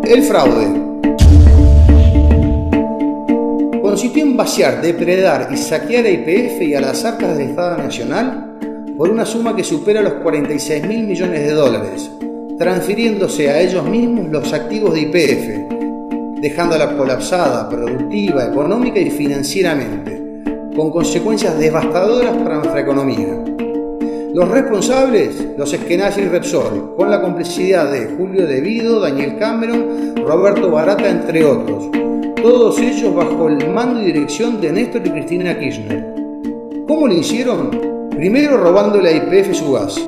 El fraude consistió en vaciar, depredar y saquear a YPF y a las arcas del Estado Nacional por una suma que supera los 46.000 millones de dólares, transfiriéndose a ellos mismos los activos de YPF, dejándola colapsada, productiva, económica y financieramente, con consecuencias devastadoras para nuestra economía. Los responsables, los Eskenazi y Repsol, con la complicidad de Julio De Vido, Daniel Cameron, Roberto Barata, entre otros, todos ellos bajo el mando y dirección de Néstor y Cristina Kirchner. ¿Cómo lo hicieron? Primero robándole a YPF su gas.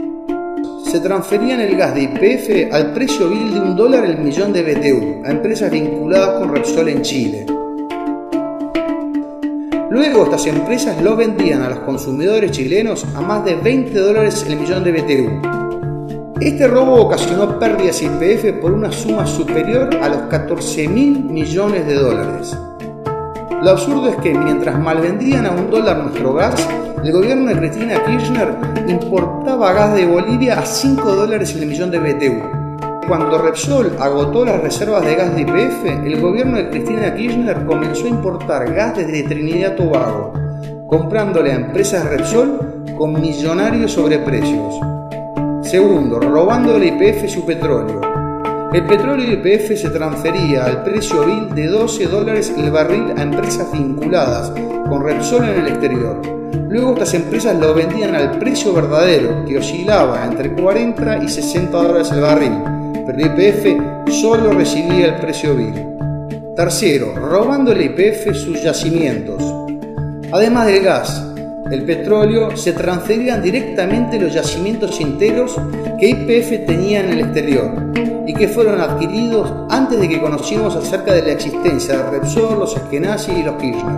Se transferían el gas de YPF al precio vil de $1 el millón de BTU a empresas vinculadas con Repsol en Chile. Luego estas empresas lo vendían a los consumidores chilenos a más de $20 el millón de BTU. Este robo ocasionó pérdidas a YPF por una suma superior a los 14.000 millones de dólares. Lo absurdo es que mientras malvendían a $1 nuestro gas, el gobierno de Cristina Kirchner importaba gas de Bolivia a $5 el millón de BTU. Cuando Repsol agotó las reservas de gas de YPF, el gobierno de Cristina Kirchner comenzó a importar gas desde Trinidad y Tobago, comprándole a empresas Repsol con millonarios sobreprecios. Segundo, robándole a YPF su petróleo. El petróleo de YPF se transfería al precio vil de $12 el barril a empresas vinculadas con Repsol en el exterior. Luego estas empresas lo vendían al precio verdadero, que oscilaba entre $40 y $60 el barril, pero YPF solo recibía el precio vil. Tercero, robándole a YPF sus yacimientos. Además del gas, el petróleo, se transferían directamente los yacimientos enteros que YPF tenía en el exterior y que fueron adquiridos antes de que conociéramos acerca de la existencia de Repsol, los Eskenazi y los Kirchner.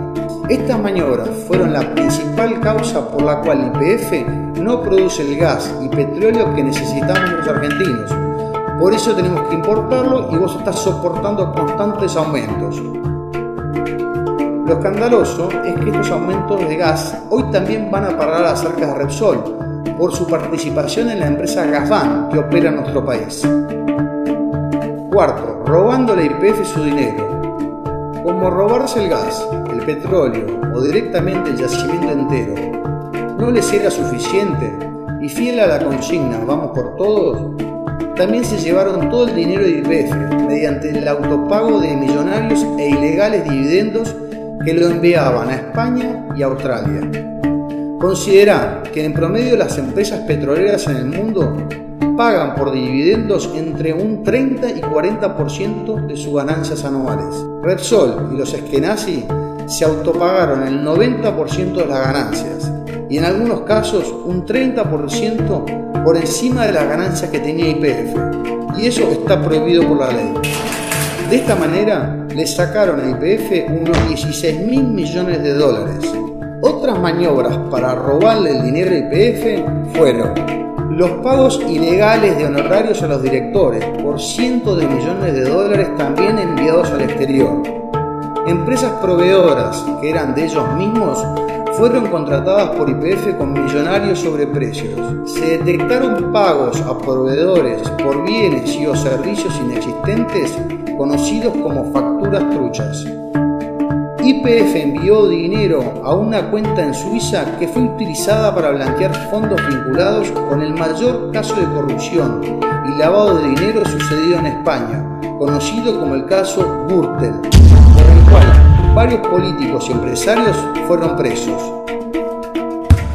Estas maniobras fueron la principal causa por la cual YPF no produce el gas y petróleo que necesitamos los argentinos. Por eso tenemos que importarlo y vos estás soportando constantes aumentos. Lo escandaloso es que estos aumentos de gas hoy también van a parar a las arcas de Repsol por su participación en la empresa Gasban que opera en nuestro país. Cuarto, robándole a YPF su dinero. Como robarse el gas, el petróleo o directamente el yacimiento entero no les era suficiente y fiel a la consigna "vamos por todos", también se llevaron todo el dinero de YPF mediante el autopago de millonarios e ilegales dividendos que lo enviaban a España y a Australia. Consideran que en promedio las empresas petroleras en el mundo pagan por dividendos entre un 30 y 40% de sus ganancias anuales. Repsol y los Eskenazi se autopagaron el 90% de las ganancias y en algunos casos un 30% por encima de las ganancias que tenía YPF, y eso está prohibido por la ley. De esta manera le sacaron a YPF unos 16.000 millones de dólares. Otras maniobras para robarle el dinero a YPF fueron los pagos ilegales de honorarios a los directores por cientos de millones de dólares también enviados al exterior. Empresas proveedoras que eran de ellos mismos fueron contratadas por YPF con millonarios sobreprecios. Se detectaron pagos a proveedores por bienes y o servicios inexistentes conocidos como facturas truchas. YPF envió dinero a una cuenta en Suiza que fue utilizada para blanquear fondos vinculados con el mayor caso de corrupción y lavado de dinero sucedido en España, conocido como el caso Gürtel, por el cual varios políticos y empresarios fueron presos.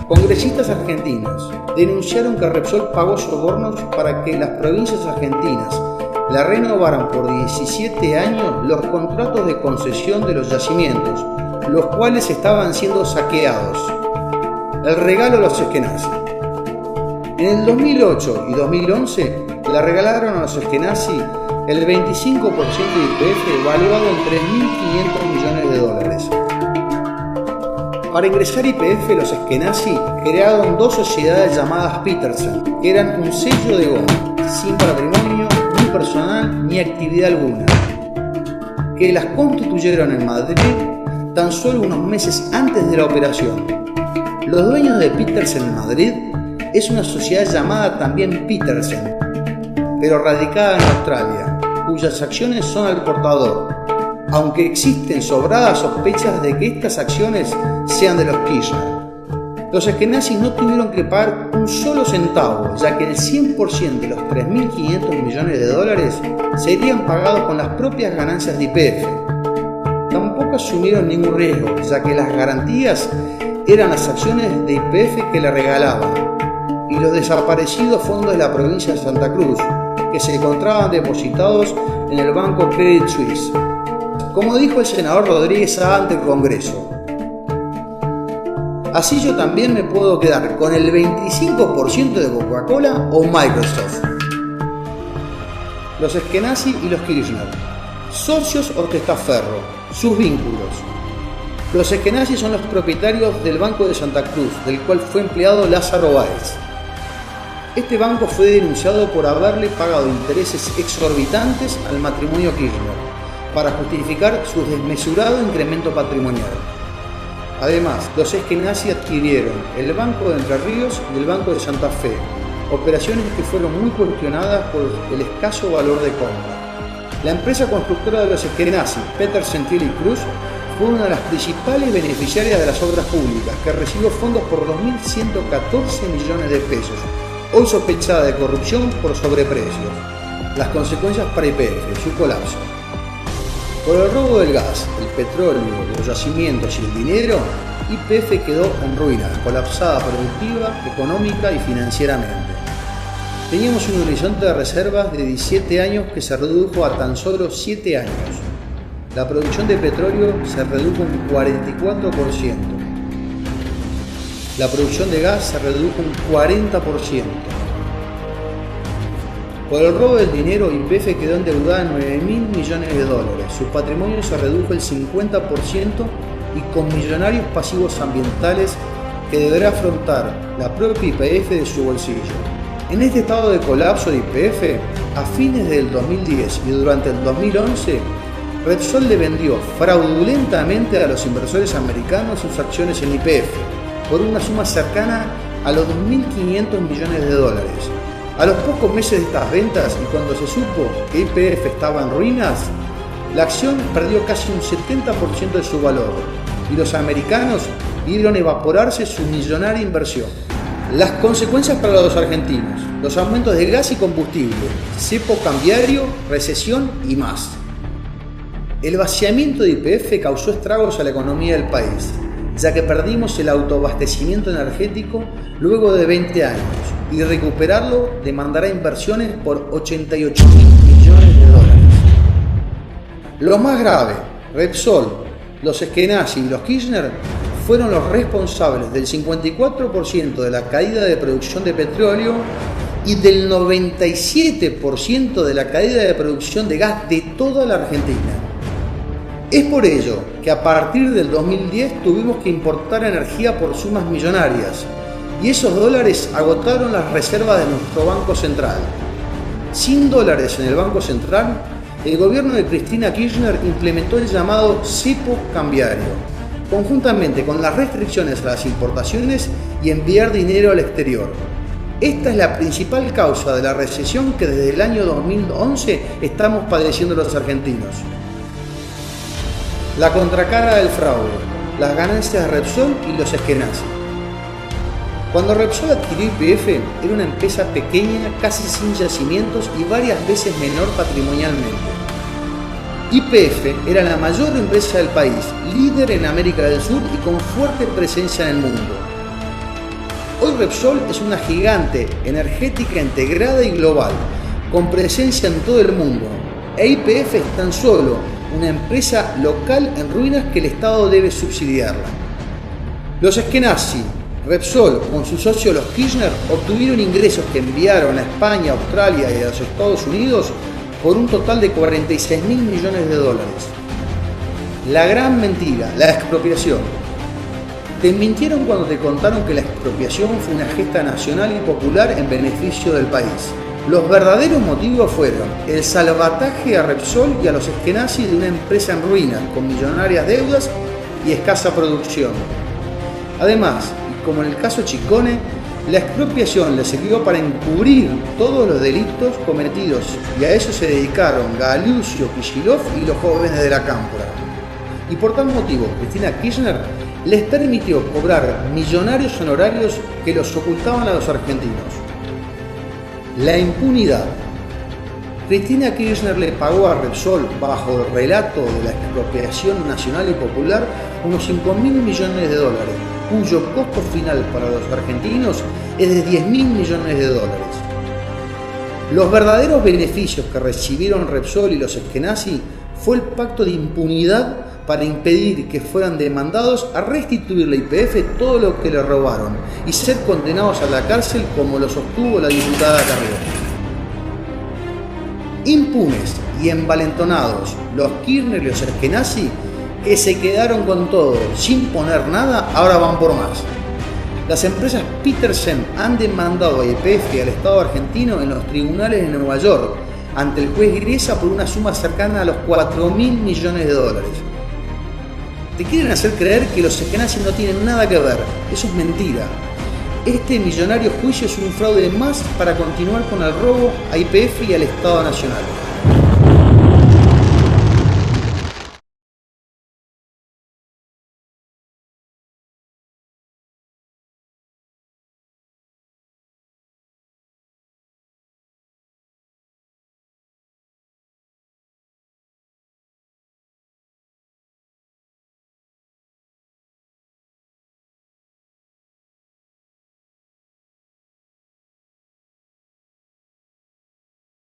Congresistas argentinos denunciaron que Repsol pagó sobornos para que las provincias argentinas le renovaran por 17 años los contratos de concesión de los yacimientos, los cuales estaban siendo saqueados. El regalo a los Eskenazi. En el 2008 y 2011 le regalaron a los Eskenazi el 25% de YPF valuado en $3.500 millones de dólares. Para ingresar a YPF, los Eskenazi crearon dos sociedades llamadas Petersen, que eran un sello de goma, sin patrimonio, ni personal, ni actividad alguna, que las constituyeron en Madrid tan solo unos meses antes de la operación. Los dueños de Petersen en Madrid es una sociedad llamada también Petersen, pero radicada en Australia, cuyas acciones son al portador, aunque existen sobradas sospechas de que estas acciones sean de los Kirchner. Los Eskenazi no tuvieron que pagar un solo centavo, ya que el 100% de los 3.500 millones de dólares serían pagados con las propias ganancias de YPF. Tampoco asumieron ningún riesgo, ya que las garantías eran las acciones de YPF que le regalaban y los desaparecidos fondos de la provincia de Santa Cruz, que se encontraban depositados en el banco Credit Suisse. Como dijo el senador Rodríguez Saá ante el Congreso: así yo también me puedo quedar con el 25% de Coca-Cola o Microsoft. Los Eskenazi y los Kirchner, socios o testaferro, sus vínculos. Los Eskenazi son los propietarios del Banco de Santa Cruz, del cual fue empleado Lázaro Báez. Este banco fue denunciado por haberle pagado intereses exorbitantes al matrimonio Kirchner para justificar su desmesurado incremento patrimonial. Además, los Eskenazi adquirieron el Banco de Entre Ríos y el Banco de Santa Fe, operaciones que fueron muy cuestionadas por el escaso valor de compra. La empresa constructora de los Eskenazi, Peter Gentili Cruz, fue una de las principales beneficiarias de las obras públicas, que recibió fondos por 2.114 millones de pesos, hoy sospechada de corrupción por sobreprecios. Las consecuencias para YPF, su colapso. Por el robo del gas, el petróleo, los yacimientos y el dinero, YPF quedó en ruinas, colapsada productiva, económica y financieramente. Teníamos un horizonte de reservas de 17 años que se redujo a tan solo 7 años. La producción de petróleo se redujo un 44%. La producción de gas se redujo un 40%. Por el robo del dinero, YPF quedó endeudada en 9.000 millones de dólares. Su patrimonio se redujo el 50% y con millonarios pasivos ambientales que deberá afrontar la propia YPF de su bolsillo. En este estado de colapso de YPF, a fines del 2010 y durante el 2011, Repsol le vendió fraudulentamente a los inversores americanos sus acciones en YPF por una suma cercana a los 2.500 millones de dólares. A los pocos meses de estas ventas y cuando se supo que YPF estaba en ruinas, la acción perdió casi un 70% de su valor y los americanos vieron evaporarse su millonaria inversión. Las consecuencias para los argentinos: los aumentos de gas y combustible, cepo cambiario, recesión y más. El vaciamiento de YPF causó estragos a la economía del país, ya que perdimos el autoabastecimiento energético luego de 20 años y recuperarlo demandará inversiones por 88.000 millones de dólares. Lo más grave, Repsol, los Eskenazi y los Kirchner fueron los responsables del 54% de la caída de producción de petróleo y del 97% de la caída de producción de gas de toda la Argentina. Es por ello que a partir del 2010 tuvimos que importar energía por sumas millonarias y esos dólares agotaron las reservas de nuestro Banco Central. Sin dólares en el Banco Central, el gobierno de Cristina Kirchner implementó el llamado cepo cambiario, conjuntamente con las restricciones a las importaciones y enviar dinero al exterior. Esta es la principal causa de la recesión que desde el año 2011 estamos padeciendo los argentinos. La contracara del fraude, las ganancias de Repsol y los Eskenazi. Cuando Repsol adquirió YPF, era una empresa pequeña, casi sin yacimientos y varias veces menor patrimonialmente. YPF era la mayor empresa del país, líder en América del Sur y con fuerte presencia en el mundo. Hoy Repsol es una gigante energética integrada y global, con presencia en todo el mundo, e YPF es tan solo una empresa local en ruinas que el Estado debe subsidiarla. Los Eskenazi, Repsol, con sus socios los Kirchner, obtuvieron ingresos que enviaron a España, Australia y a los Estados Unidos por un total de 46.000 millones de dólares. La gran mentira, la expropiación. Te mintieron cuando te contaron que la expropiación fue una gesta nacional y popular en beneficio del país. Los verdaderos motivos fueron el salvataje a Repsol y a los Eskenazi de una empresa en ruinas, con millonarias deudas y escasa producción. Además, y como en el caso Chicone, La expropiación le sirvió para encubrir todos los delitos cometidos y a eso se dedicaron Galusio Kicillof y los jóvenes de la Cámpora. Y por tal motivo, Cristina Kirchner les permitió cobrar millonarios honorarios que los ocultaban a los argentinos. La impunidad. Cristina Kirchner le pagó a Repsol, bajo el relato de la expropiación nacional y popular, unos 5.000 millones de dólares, cuyo costo final para los argentinos es de 10.000 millones de dólares. Los verdaderos beneficios que recibieron Repsol y los Eskenazi fue el pacto de impunidad para impedir que fueran demandados a restituir la YPF todo lo que le robaron y ser condenados a la cárcel como lo sostuvo la diputada Carrió. Impunes y envalentonados los Kirchner y los Eskenazi, que se quedaron con todo sin poner nada, ahora van por más. Las empresas Petersen han demandado a YPF y al Estado argentino en los tribunales de Nueva York ante el juez Griesa por una suma cercana a los 4.000 millones de dólares. Te quieren hacer creer que los Eskenazi no tienen nada que ver. Eso es mentira. Este millonario juicio es un fraude más para continuar con el robo a YPF y al Estado Nacional.